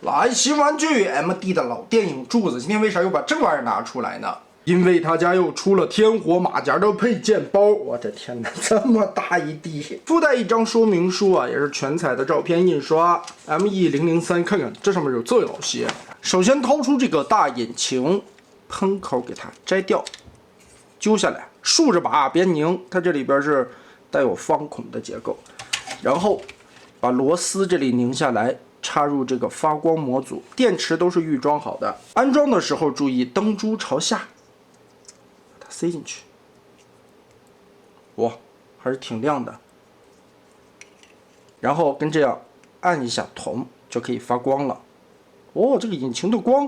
来新玩具 MD 的老电影柱子，今天为啥又把这玩意儿拿出来呢？因为他家又出了天火马甲的配件包，我的天哪，这么大一地！附带一张说明书啊，也是全彩的照片印刷 ME003，看看这上面有这老些。首先掏出这个大引擎喷口，给它摘掉，揪下来，竖着把别拧，它这里边是带有方孔的结构，然后把螺丝这里拧下来。插入这个发光模组，电池都是预装好的。安装的时候注意灯珠朝下，把它塞进去。哇，还是挺亮的。然后跟这样按一下铜就可以发光了。哦，这个引擎的光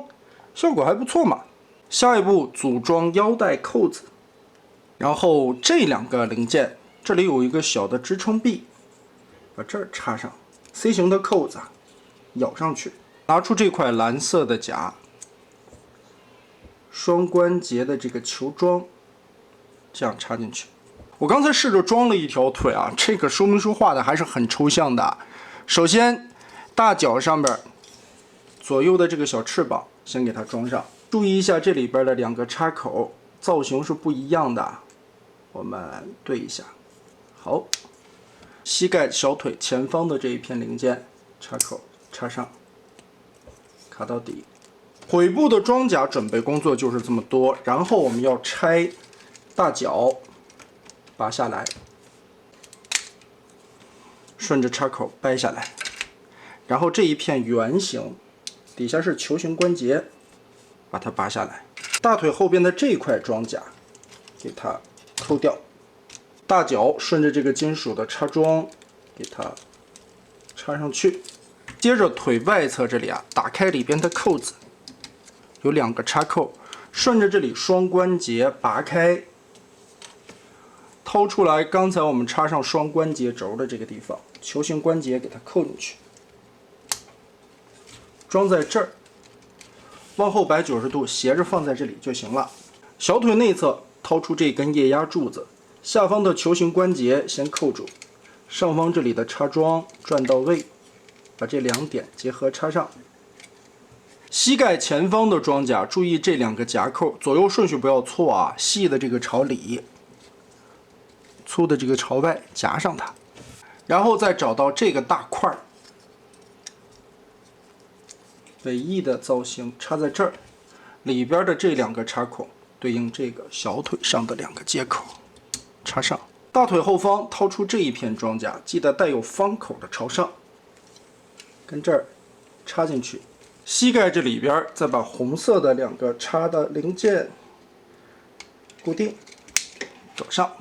效果还不错嘛。下一步组装腰带扣子，然后这两个零件这里有一个小的支撑臂，把这儿插上 C 型的扣子。咬上去，拿出这块蓝色的夹，双关节的这个球桩，这样插进去。我刚才试着装了一条腿啊，这个说明书画的还是很抽象的。首先，大脚上边左右的这个小翅膀先给它装上，注意一下这里边的两个插口造型是不一样的，我们对一下。好，膝盖小腿前方的这一片零件插口。插上，卡到底。腿部的装甲准备工作就是这么多，然后我们要拆大脚，拔下来，顺着插口掰下来，然后这一片圆形，底下是球形关节，把它拔下来。大腿后边的这块装甲，给它抠掉。大脚顺着这个金属的插桩，给它插上去。接着腿外侧这里啊，打开里边的扣子，有两个插扣，顺着这里双关节拔开，掏出来刚才我们插上双关节轴的这个地方，球形关节给它扣进去，装在这儿，往后摆90度，斜着放在这里就行了。小腿内侧掏出这根液压柱子，下方的球形关节先扣住，上方这里的插桩转到位。把这两点结合插上。膝盖前方的装甲，注意这两个夹扣左右顺序不要错啊，细的这个朝里，粗的这个朝外夹上它，然后再找到这个大块儿，尾翼的造型插在这儿，里边的这两个插孔对应这个小腿上的两个接口，插上。大腿后方掏出这一片装甲，记得带有方口的朝上。跟这儿插进去，膝盖这里边再把红色的两个插的零件固定，走上。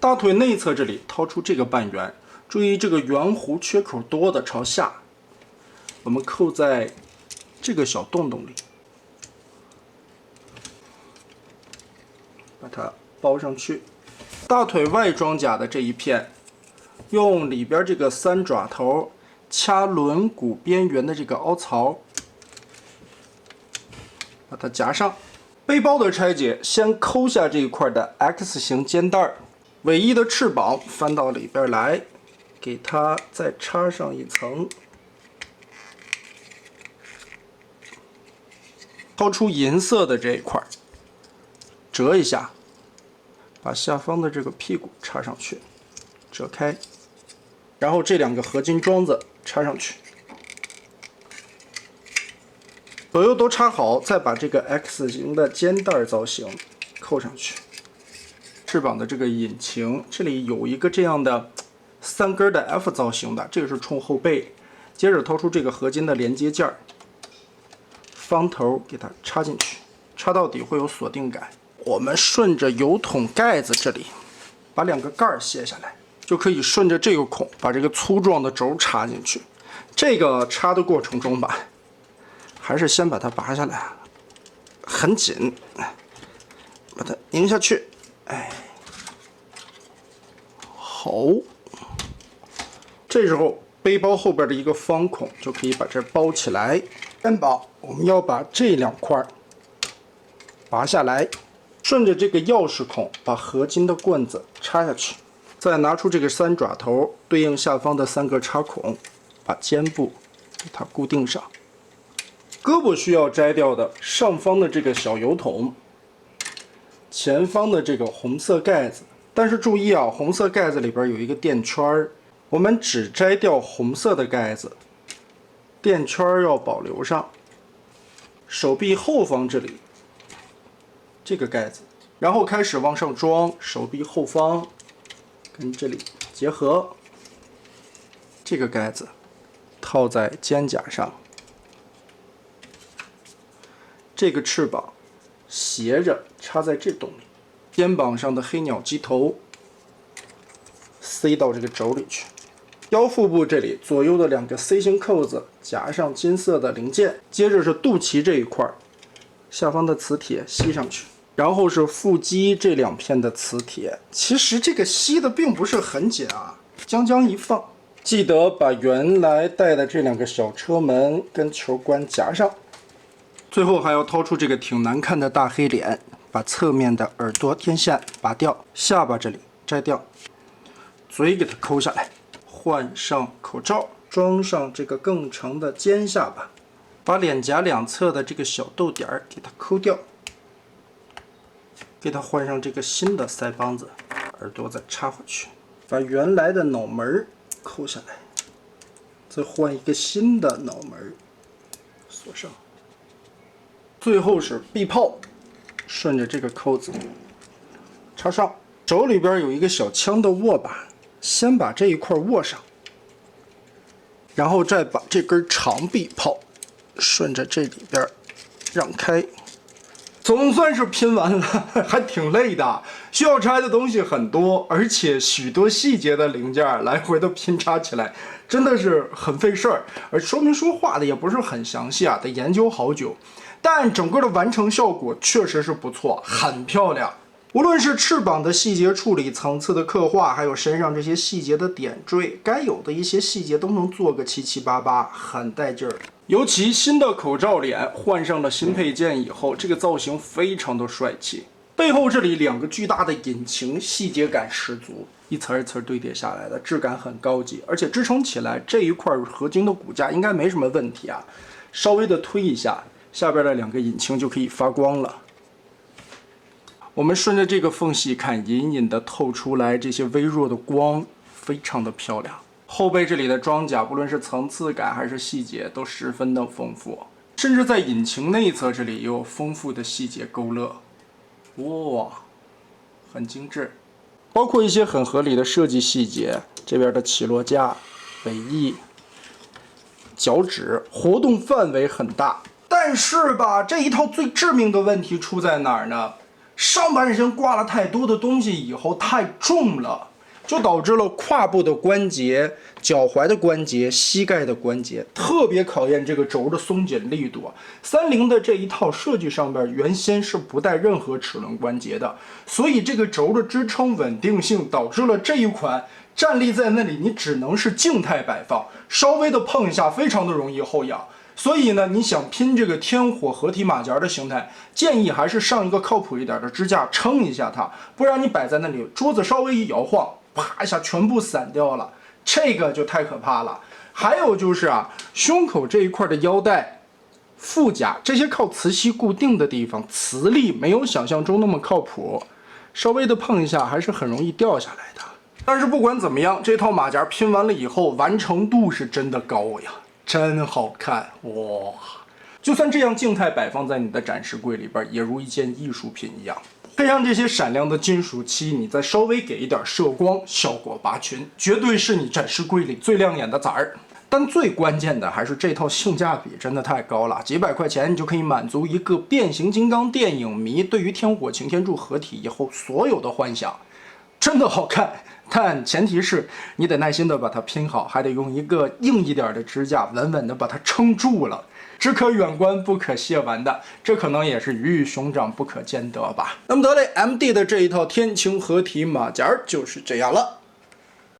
大腿内侧这里掏出这个半圆，注意这个圆弧缺口多的朝下，我们扣在这个小洞洞里，把它包上去。大腿外装甲的这一片，用里边这个三爪头掐轮毂边缘的这个凹槽，把它夹上。背包的拆解，先抠下这一块的 X 型肩带，尾翼的翅膀翻到里边来，给它再插上一层。掏出银色的这一块，折一下，把下方的这个屁股插上去，折开，然后这两个合金桩子插上去，左右都插好，再把这个 X 型的肩带造型扣上去。翅膀的这个引擎这里有一个这样的3根的 F 造型的，这个是冲后背。接着掏出这个合金的连接件，方头给它插进去，插到底会有锁定感。我们顺着油桶盖子这里，把两个盖儿卸下来。就可以顺着这个孔把这个粗壮的轴插进去。这个插的过程中吧，还是先把它拔下来，很紧，把它拧下去。哎，好。这时候背包后边的一个方孔就可以把这包起来。先把我们要把这两块拔下来，顺着这个钥匙孔把合金的棍子插下去。再拿出这个三爪头，对应下方的3个插孔，把肩部给它固定上。胳膊需要摘掉的，上方的这个小油桶，前方的这个红色盖子。但是注意啊，红色盖子里边有一个垫圈儿，我们只摘掉红色的盖子，垫圈儿要保留上。手臂后方这里这个盖子，然后开始往上装，手臂后方跟这里结合，这个盖子套在肩胛上。这个翅膀斜着插在这洞里，肩膀上的黑鸟鸡头塞到这个轴里去。腰腹部这里左右的2个 C 型扣子夹上金色的零件，接着是肚脐这一块，下方的磁铁吸上去，然后是腹肌这2片的磁铁。其实这个吸的并不是很紧啊，将将一放，记得把原来带的这2个小车门跟球关夹上。最后还要掏出这个挺难看的大黑脸，把侧面的耳朵天线拔掉，下巴这里摘掉，嘴给它抠下来，换上口罩，装上这个更长的尖下巴，把脸颊2侧的这个小豆点给它抠掉，给它换上这个新的腮帮子，耳朵再插回去，把原来的脑门抠下来，再换一个新的脑门，锁上。最后是臂炮，顺着这个扣子插上。手里边有一个小枪的握把，先把这一块握上，然后再把这根长臂炮顺着这里边让开。总算是拼完了，还挺累的，需要拆的东西很多，而且许多细节的零件来回的拼插起来真的是很费事儿，而说明书画的也不是很详细啊，得研究好久。但整个的完成效果确实是不错，很漂亮。无论是翅膀的细节处理、层次的刻画，还有身上这些细节的点缀，该有的一些细节都能做个七七八八，很带劲儿。尤其新的口罩脸换上了新配件以后，这个造型非常的帅气。背后这里2个巨大的引擎，细节感十足，一层一层堆叠下来的，质感很高级，而且支撑起来这一块合金的骨架应该没什么问题啊。稍微的推一下，下边的2个引擎就可以发光了。我们顺着这个缝隙看，隐隐的透出来这些微弱的光，非常的漂亮。后背这里的装甲，不论是层次感还是细节，都十分的丰富，甚至在引擎内侧这里也有丰富的细节勾勒，哇，很精致。包括一些很合理的设计细节，这边的起落架、尾翼、脚趾，活动范围很大。但是吧，这一套最致命的问题出在哪儿呢？上半身挂了太多的东西以后太重了，就导致了胯部的关节、脚踝的关节、膝盖的关节，特别考验这个轴的松紧力度。30的这一套设计上边原先是不带任何齿轮关节的，所以这个轴的支撑稳定性导致了这一款站立在那里你只能是静态摆放，稍微的碰一下非常的容易后仰。所以呢，你想拼这个天火合体马甲的形态，建议还是上一个靠谱一点的支架撑一下它，不然你摆在那里，桌子稍微一摇晃，啪一下全部散掉了，这个就太可怕了。还有就是啊，胸口这一块的腰带、腹甲这些靠磁吸固定的地方，磁力没有想象中那么靠谱，稍微的碰一下还是很容易掉下来的。但是不管怎么样，这套马甲拼完了以后，完成度是真的高呀。真好看哇！就算这样静态摆放在你的展示柜里边，也如一件艺术品一样。配上这些闪亮的金属漆，你再稍微给一点射光，效果拔群，绝对是你展示柜里最亮眼的仔儿。但最关键的还是这套性价比真的太高了，几百块钱你就可以满足一个变形金刚电影迷对于天火擎天柱合体以后所有的幻想。真的好看，但前提是你得耐心的把它拼好，还得用一个硬一点的支架稳稳的把它撑住了。只可远观不可亵玩的，这可能也是鱼与熊掌不可兼得吧。那么得嘞，MD 的这一套天擎合体马甲就是这样了。